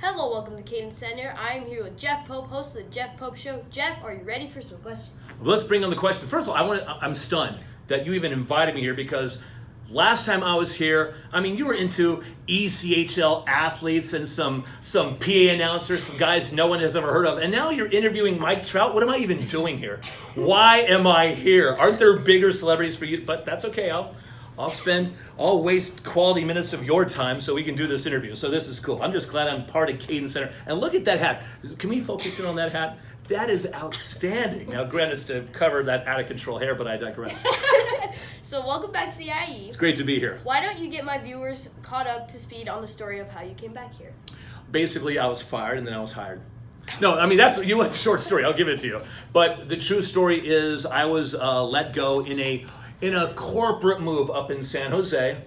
Hello, welcome to CadenCenter. I am here with Jeff Pope, host of the Jeff Pope Show. Jeff, are you ready for some questions? Well, let's bring on the questions. First of all, I'm stunned that you even invited me here because last time I was here, you were into ECHL athletes and some PA announcers, some guys no one has ever heard of, and now you're interviewing Mike Trout. What am I even doing here? Why am I here? Aren't there bigger celebrities for you? But that's okay. I'll waste quality minutes of your time so we can do this interview. So this is cool. I'm just glad I'm part of CadenCenter. And look at that hat. Can we focus in on that hat? That is outstanding. Now, granted, it's to cover that out-of-control hair, but I digress. So welcome back to the IE. It's great to be here. Why don't you get my viewers caught up to speed on the story of how you came back here? Basically, I was fired and then I was hired. No, that's you want a short story. I'll give it to you. But the true story is I was let go in a corporate move up in San Jose,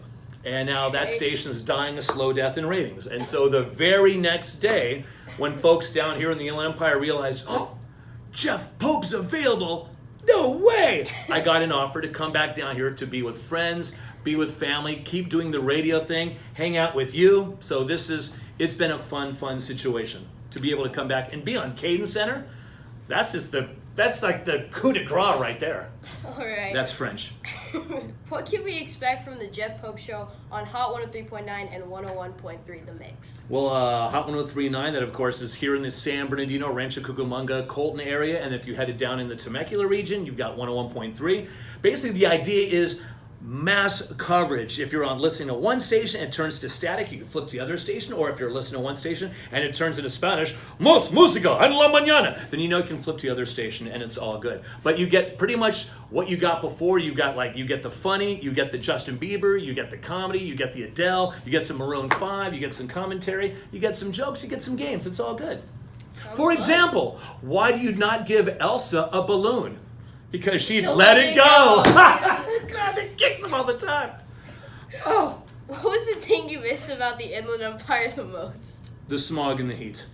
and now that station's dying a slow death in ratings. And so the very next day, when folks down here in the Inland Empire realized, oh, Jeff Pope's available, no way! I got an offer to come back down here to be with friends, be with family, keep doing the radio thing, hang out with you. So it's been a fun situation to be able to come back and be on CadenCenter. That's like the coup de grace right there. All right. That's French. What can we expect from the Jeff Pope Show on Hot 103.9 and 101.3 The Mix? Well, Hot 103.9, that of course is here in the San Bernardino, Rancho Cucamonga, Colton area. And if you headed down in the Temecula region, you've got 101.3. Basically, the idea is mass coverage. If you're listening to one station and it turns to static, you can flip to the other station. Or if you're listening to one station and it turns into Spanish, Mos Música en la Mañana, then you can flip to the other station and it's all good. But you get pretty much what you got before. You get the funny, you get the Justin Bieber, you get the comedy, you get the Adele, you get some Maroon 5, you get some commentary, you get some jokes, you get some games. It's all good. For example, why do you not give Elsa a balloon? Because she'd let it go. God, that kicks him all the time. Oh. What was the thing you missed about the Inland Empire the most? The smog and the heat.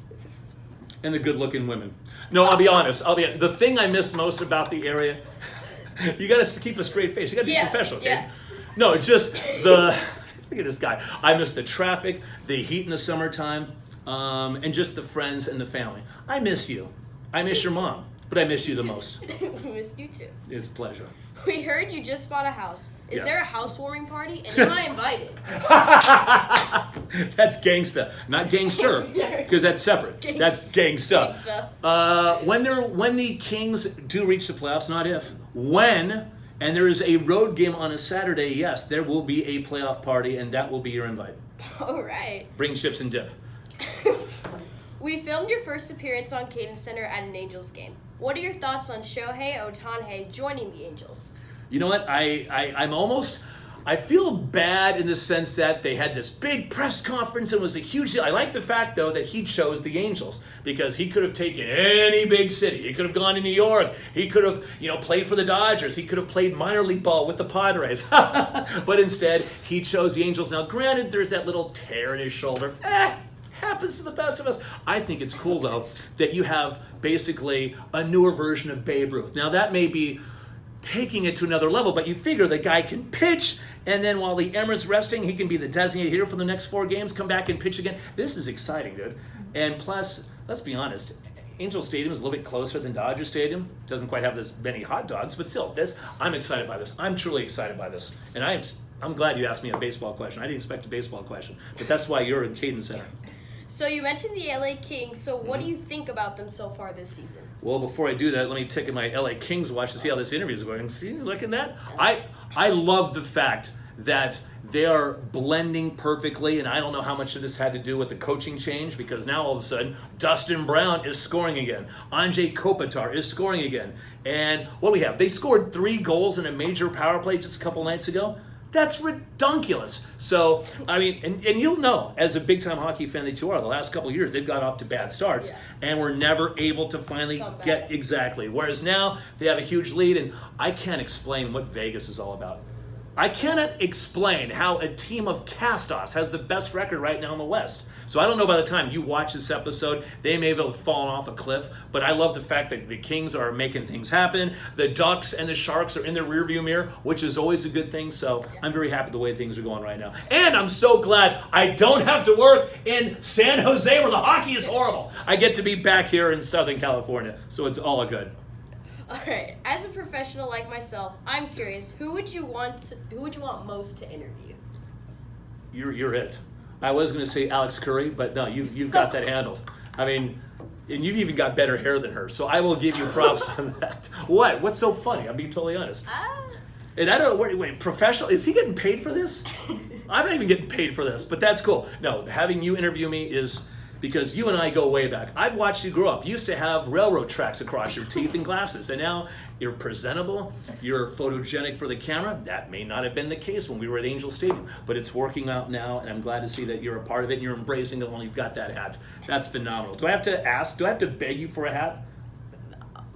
And the good-looking women. No, I'll be honest. The thing I miss most about the area, you got to keep a straight face. You got to be professional, okay? Yeah. No, just look at this guy. I miss the traffic, the heat in the summertime, and just the friends and the family. I miss you. I miss your mom. But I miss you the most. We missed you too. It's a pleasure. We heard you just bought a house. Is Yes. there a housewarming party? And am I invited? That's gangsta, not gangster, because that's separate. That's gangsta. When the Kings do reach the playoffs, not if, when, and there is a road game on a Saturday, yes, there will be a playoff party, and that will be your invite. All right. Bring chips and dip. We filmed your first appearance on CadenCenter at an Angels game. What are your thoughts on Shohei Ohtani joining the Angels? You know what? I feel bad in the sense that they had this big press conference and it was a huge deal. I like the fact, though, that he chose the Angels because he could have taken any big city. He could have gone to New York. He could have, played for the Dodgers. He could have played minor league ball with the Padres. But instead, he chose the Angels. Now, granted, there's that little tear in his shoulder. Happens to the best of us. I think it's cool, though, that you have basically a newer version of Babe Ruth. Now, that may be taking it to another level, but you figure the guy can pitch, and then while the Emirates resting, he can be the designated hitter for the next 4 games, come back and pitch again. This is exciting, dude. And plus, let's be honest, Angel Stadium is a little bit closer than Dodger Stadium. Doesn't quite have this many hot dogs, but still, I'm excited by this. I'm truly excited by this. And I'm glad you asked me a baseball question. I didn't expect a baseball question, but that's why you're in CadenCenter. So you mentioned the LA Kings, so what do you think about them so far this season? Well, before I do that, let me take my LA Kings watch to see how this interview is going. See, look at that. I love the fact that they are blending perfectly, and I don't know how much of this had to do with the coaching change, because now all of a sudden, Dustin Brown is scoring again. Anze Kopitar is scoring again. And what do we have? They scored 3 goals in a major power play just a couple nights ago. That's redunculous. So, and you'll know, as a big-time hockey fan that you are, the last couple of years, they've got off to bad starts, and were never able to finally get exactly. Whereas now, they have a huge lead, and I can't explain what Vegas is all about. I cannot explain how a team of cast-offs has the best record right now in the West. So I don't know by the time you watch this episode, they may have fallen off a cliff, but I love the fact that the Kings are making things happen. The Ducks and the Sharks are in their rearview mirror, which is always a good thing. So I'm very happy the way things are going right now. And I'm so glad I don't have to work in San Jose where the hockey is horrible. I get to be back here in Southern California, so it's all good. All right. As a professional like myself, I'm curious. Who would you want most to interview? You're it. I was going to say Alex Curry, but no, you've got that handled. I mean, and you've even got better hair than her, so I will give you props on that. What? What's so funny? I'm being totally honest. And I don't know, wait, professional? Is he getting paid for this? I'm not even getting paid for this, but that's cool. No, having you interview me is because you and I go way back. I've watched you grow up. You used to have railroad tracks across your teeth and glasses, and now you're presentable, you're photogenic for the camera. That may not have been the case when we were at Angel Stadium, but it's working out now, and I'm glad to see that you're a part of it and you're embracing it when you've got that hat. That's phenomenal. Do I have to beg you for a hat?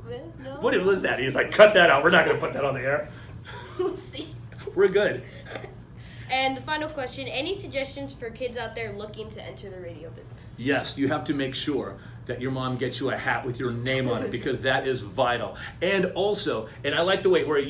No. What was that? He's like, cut that out. We're not going to put that on the air. We'll see. We're good. And the final question, any suggestions for kids out there looking to enter the radio business? Yes, you have to make sure that your mom gets you a hat with your name on it because that is vital. And also, and I like the way where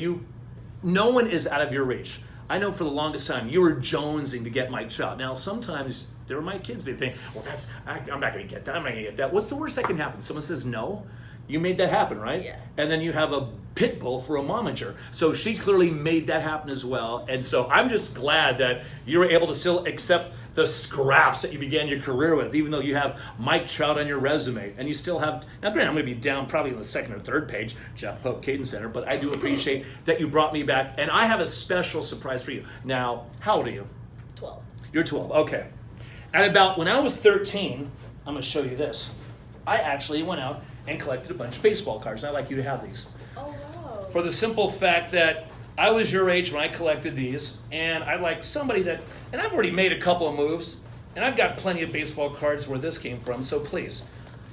no one is out of your reach. I know for the longest time you were jonesing to get Mike Trout. Now sometimes there were my kids be thinking, well, I'm not going to get that. I'm not going to get that. What's the worst that can happen? Someone says no. You made that happen, right? Yeah. And then you have a pit bull for a momager. So she clearly made that happen as well. And so I'm just glad that you were able to still accept the scraps that you began your career with, even though you have Mike Trout on your resume. And you still have, now granted, I'm going to be down probably on the second or third page, Jeff Pope, CadenCenter, but I do appreciate that you brought me back. And I have a special surprise for you. Now, how old are you? 12. You're 12, okay. At about, when I was 13, I'm going to show you this. I actually went out and collected a bunch of baseball cards. I'd like you to have these. Oh, wow. For the simple fact that I was your age when I collected these, and I'd like somebody that, and I've already made a couple of moves, and I've got plenty of baseball cards where this came from, so please.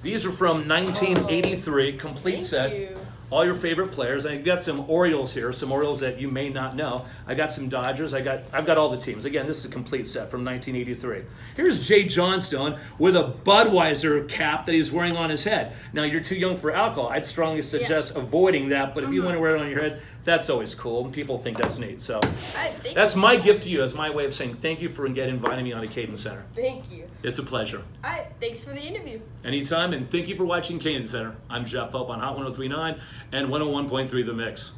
These are from 1983, complete Thank set. you. All your favorite players. I've got some Orioles here, some Orioles that you may not know. I got some Dodgers. I've got all the teams. Again, this is a complete set from 1983. Here's Jay Johnstone with a Budweiser cap that he's wearing on his head. Now, you're too young for alcohol. I'd strongly suggest avoiding that, but if you want to wear it on your head, that's always cool, and people think that's neat. So that's my gift to you as my way of saying thank you for inviting me on to CadenCenter. Thank you. It's a pleasure. All right, thanks for the interview. Anytime, and thank you for watching CadenCenter. I'm Jeff Pope on Hot 103.9 and 101.3 The Mix.